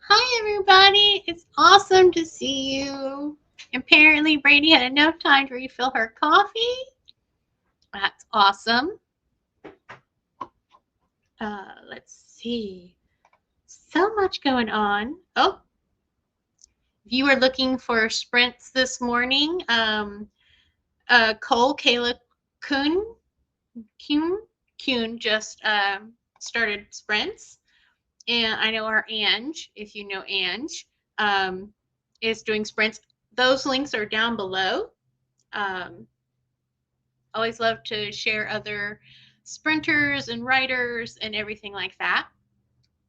Hi, everybody. It's awesome to see you. Apparently, Brandy had enough time to refill her coffee. That's awesome. Let's see. So much going on. Oh, if you were looking for sprints this morning, Kayla Kune, Kune, Kune just started sprints. And I know our Ange, if you know Ange, is doing sprints. Those links are down below. Um, always love to share other sprinters and writers and everything like that.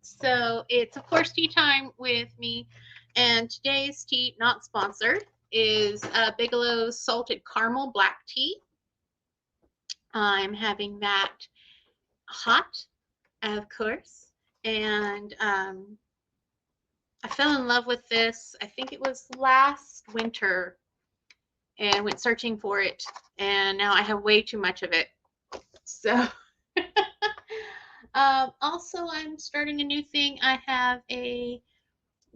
So it's of course tea time with me, and today's tea, not sponsored, is Bigelow's salted caramel black tea. I'm having that hot, of course, and I fell in love with this. I think it was last winter, and went searching for it, and now I have way too much of it. So also, I'm starting a new thing. I have a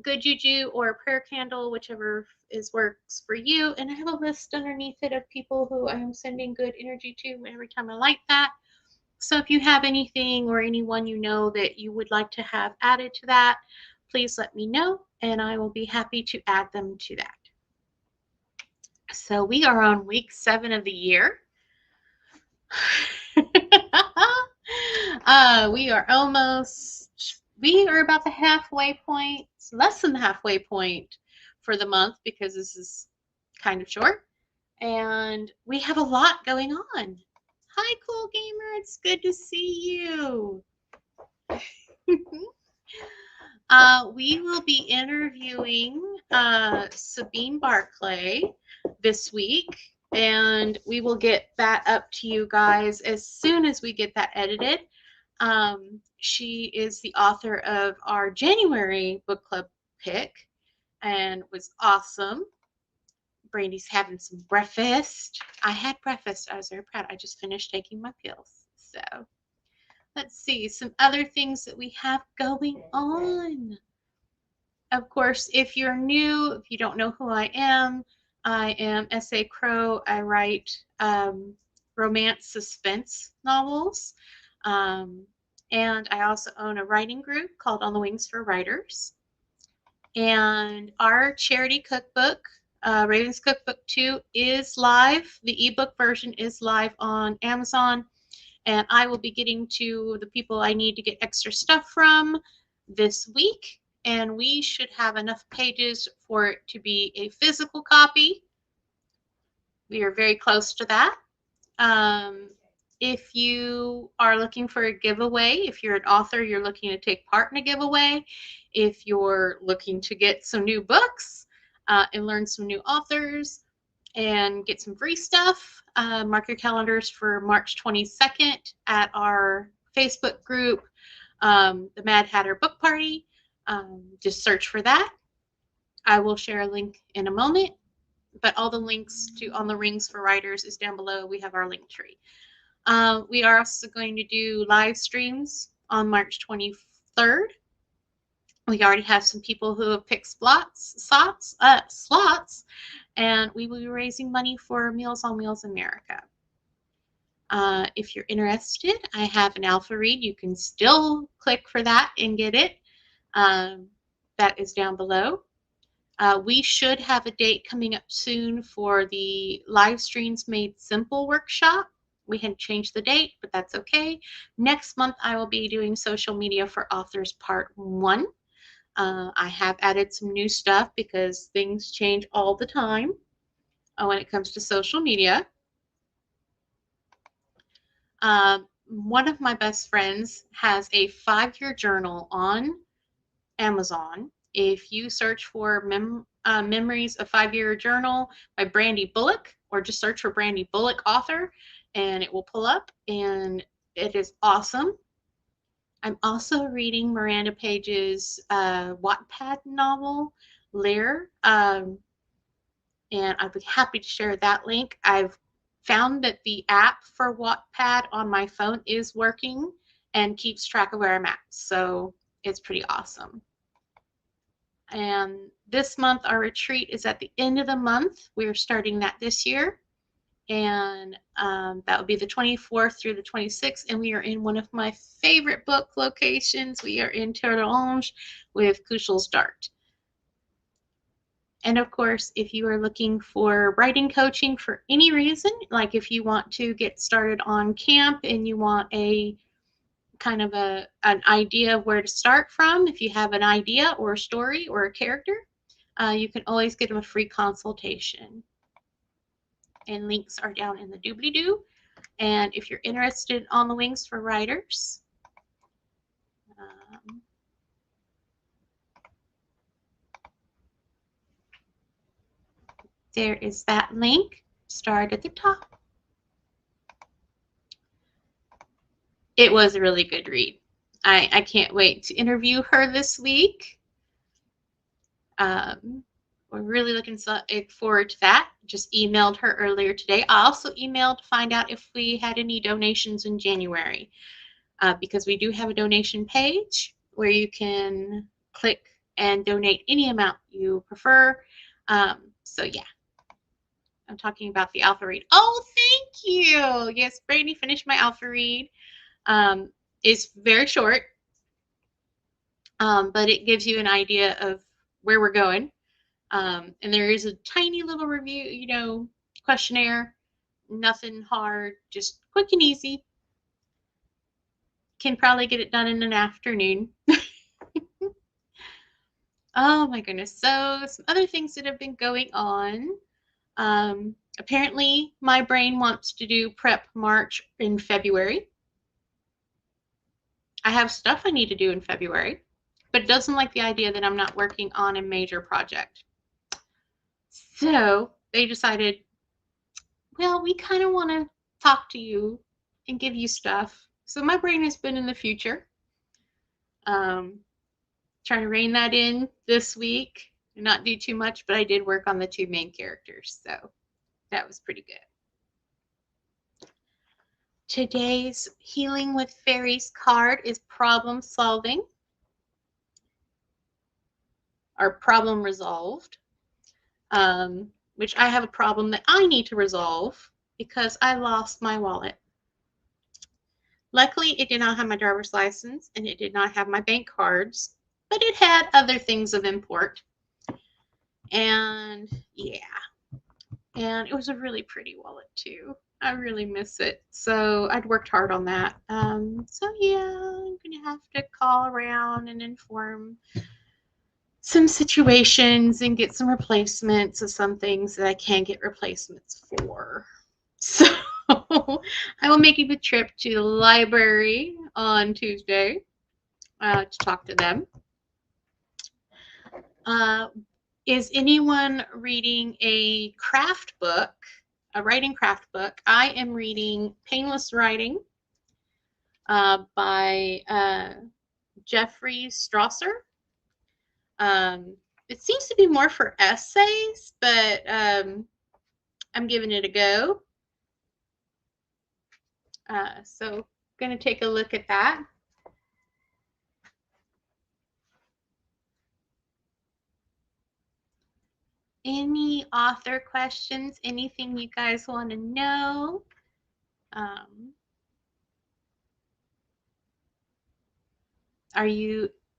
good juju or a prayer candle, whichever is works for you, and I have a list underneath it of people who I am sending good energy to every time I light that. So if you have anything or anyone you know that you would like to have added to that, please let me know, and I will be happy to add them to that. So we are on week 7 of the year. We are about the halfway point, less than the halfway point for the month because this is kind of short. And we have a lot going on. Hi, Cool Gamer. It's good to see you. We will be interviewing Sabine Barclay this week, and we will get that up to you guys as soon as we get that edited. She is the author of our January book club pick and was awesome. Brandy's having some breakfast. I had breakfast. I was very proud. I just finished taking my pills. So let's see some other things that we have going on. Of course, if you're new, if you don't know who I am S.A. Crow. I write romance suspense novels. And I also own a writing group called On the Wings for Writers. And our charity cookbook, Raven's Cookbook 2, is live. The ebook version is live on Amazon. And I will be getting to the people I need to get extra stuff from this week. And we should have enough pages for it to be a physical copy. We are very close to that. If you are looking for a giveaway, if you're an author, you're looking to take part in a giveaway, if you're looking to get some new books and learn some new authors and get some free stuff, mark your calendars for March 22nd at our Facebook group, the Mad Hatter Book Party. Just search for that. I will share a link in a moment, but all the links to On the Rings for Writers is down below. We have our link tree. We are also going to do live streams on March 23rd. We already have some people who have picked slots, and we will be raising money for Meals on Wheels America. If you're interested, I have an alpha read. You can still click for that and get it. That is down below. We should have a date coming up soon for the Live Streams Made Simple workshop. We had changed the date, but that's okay. Next month, I will be doing social media for authors part 1. I have added some new stuff because things change all the time when it comes to social media. One of my best friends has a 5-year journal on Amazon. If you search for Memories of 5-Year Journal by Brandy Bullock, or just search for Brandy Bullock author, and it will pull up, and it is awesome. I'm also reading Miranda Page's Wattpad novel, Lear, and I'd be happy to share that link. I've found that the app for Wattpad on my phone is working and keeps track of where I'm at, so it's pretty awesome. And this month, our retreat is at the end of the month. We're starting that this year. And that will be the 24th through the 26th. And we are in one of my favorite book locations. We are in Terrange with Kushal's Dart. And of course, if you are looking for writing coaching for any reason, like if you want to get started on camp and you want a kind of an idea of where to start from, if you have an idea or a story or a character, you can always get them a free consultation. And links are down in the doobly-doo. And if you're interested on the wings for writers, there is that link. Start at the top. It was a really good read. I can't wait to interview her this week. We're really looking forward to that. Just emailed her earlier today. I also emailed to find out if we had any donations in January, because we do have a donation page where you can click and donate any amount you prefer. So yeah, I'm talking about the alpha read. Oh, thank you. Yes, Brandy finished my alpha read. It's very short, but it gives you an idea of where we're going. And there is a tiny little review, questionnaire. Nothing hard, just quick and easy. Can probably get it done in an afternoon. Oh my goodness. So some other things that have been going on. Apparently my brain wants to do prep March in February. I have stuff I need to do in February, but it doesn't like the idea that I'm not working on a major project. So they decided, well, we kind of want to talk to you and give you stuff. So my brain has been in the future. Trying to rein that in this week and not do too much, but I did work on the two main characters, so that was pretty good. Today's Healing with Fairies card is problem solving, or problem resolved, which I have a problem that I need to resolve because I lost my wallet. Luckily, it did not have my driver's license and it did not have my bank cards, but it had other things of import. And yeah, and it was a really pretty wallet too. I really miss it. So I'd worked hard on that. So yeah, I'm gonna have to call around and inform some situations and get some replacements of some things that I can get replacements for. So I will make a trip to the library on Tuesday to talk to them. Is anyone reading a craft book, a writing craft book? I am reading Painless Writing by Jeffrey Strasser. It seems to be more for essays, but I'm giving it a go. So I'm going to take a look at that. Any author questions? Anything you guys want to know?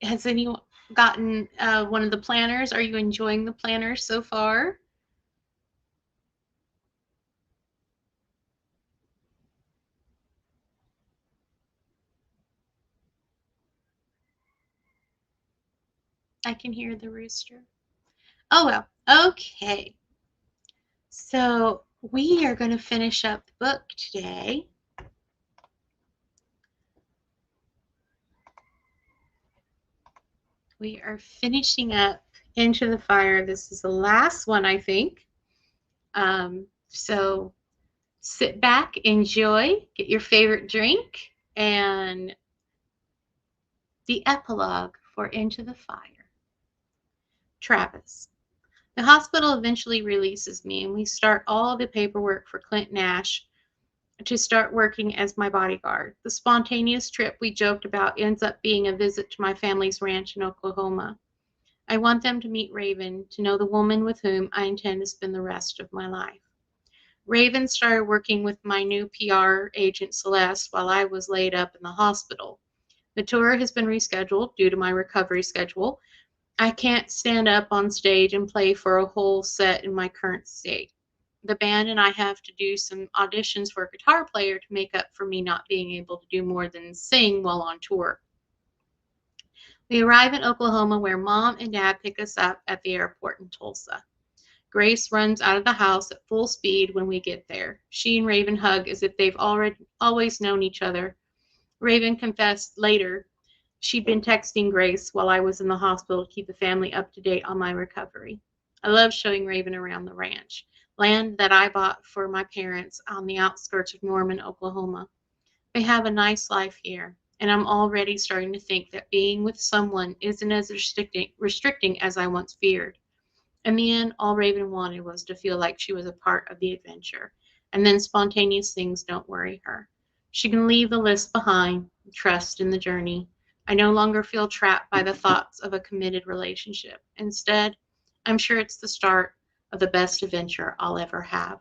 Has anyone gotten one of the planners? Are you enjoying the planners so far? I can hear the rooster. Oh, well, okay. So we are going to finish up the book today. We are finishing up Into the Fire. This is the last one, I think. So sit back, enjoy, get your favorite drink, and the epilogue for Into the Fire. Travis. The hospital eventually releases me, and we start all the paperwork for Clint Nash to start working as my bodyguard. The spontaneous trip we joked about ends up being a visit to my family's ranch in Oklahoma. I want them to meet Raven, to know the woman with whom I intend to spend the rest of my life. Raven started working with my new PR agent Celeste while I was laid up in the hospital. The tour has been rescheduled due to my recovery schedule. I can't stand up on stage and play for a whole set in my current state. The band and I have to do some auditions for a guitar player to make up for me not being able to do more than sing while on tour. We arrive in Oklahoma where Mom and Dad pick us up at the airport in Tulsa. Grace runs out of the house at full speed when we get there. She and Raven hug as if they've always known each other. Raven confessed later she'd been texting Grace while I was in the hospital to keep the family up to date on my recovery. I love showing Raven around the ranch, land that I bought for my parents on the outskirts of Norman, Oklahoma. They have a nice life here, and I'm already starting to think that being with someone isn't as restricting as I once feared. In the end, all Raven wanted was to feel like she was a part of the adventure, and then spontaneous things don't worry her. She can leave the list behind, trust in the journey. I no longer feel trapped by the thoughts of a committed relationship. Instead, I'm sure it's the start of the best adventure I'll ever have.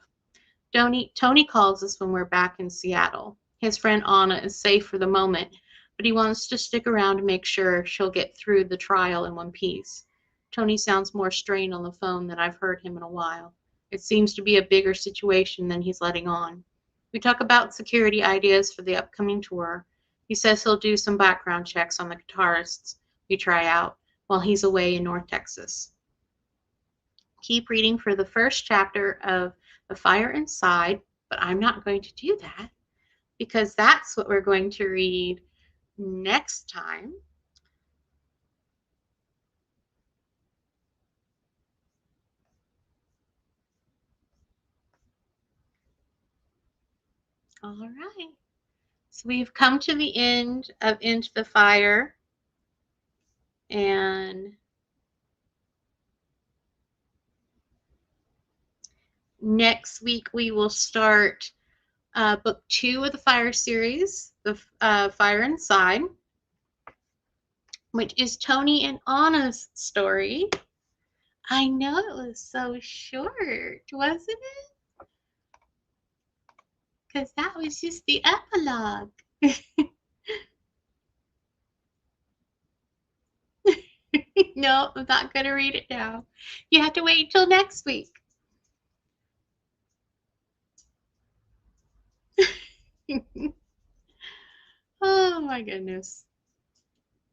Tony calls us when we're back in Seattle. His friend Anna is safe for the moment, but he wants to stick around to make sure she'll get through the trial in one piece. Tony sounds more strained on the phone than I've heard him in a while. It seems to be a bigger situation than he's letting on. We talk about security ideas for the upcoming tour. He says he'll do some background checks on the guitarists we try out while he's away in North Texas. Keep reading for the first chapter of The Fire Inside, but I'm not going to do that because that's what we're going to read next time. All right. So we've come to the end of Into the Fire, and next week we will start book 2 of the Fire series, The Fire Inside, which is Tony and Anna's story. I know, it was so short, wasn't it? Because that was just the epilogue. No, I'm not going to read it now. You have to wait until next week. Oh my goodness.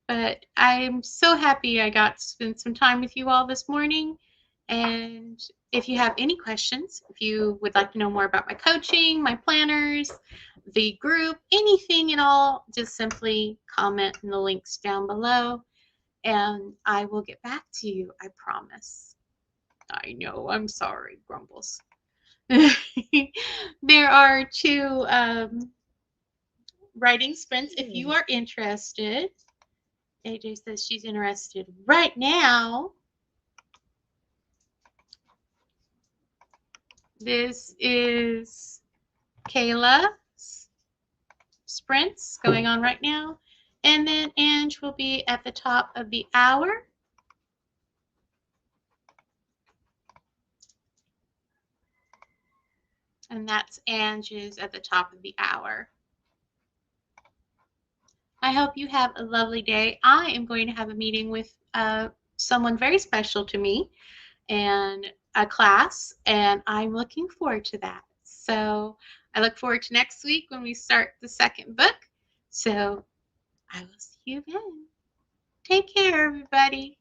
But I'm so happy I got to spend some time with you all this morning. And if you have any questions, if you would like to know more about my coaching, my planners, the group, anything at all, just simply comment in the links down below and I will get back to you, I promise. I know, I'm sorry, Grumbles. There are 2 writing sprints if you are interested. AJ says she's interested right now. This is Kayla's sprints going on right now. And then Ange will be at the top of the hour. And that's Ange's at the top of the hour. I hope you have a lovely day. I am going to have a meeting with someone very special to me and a class, and I'm looking forward to that. So I look forward to next week when we start the second book. So I will see you then. Take care, everybody.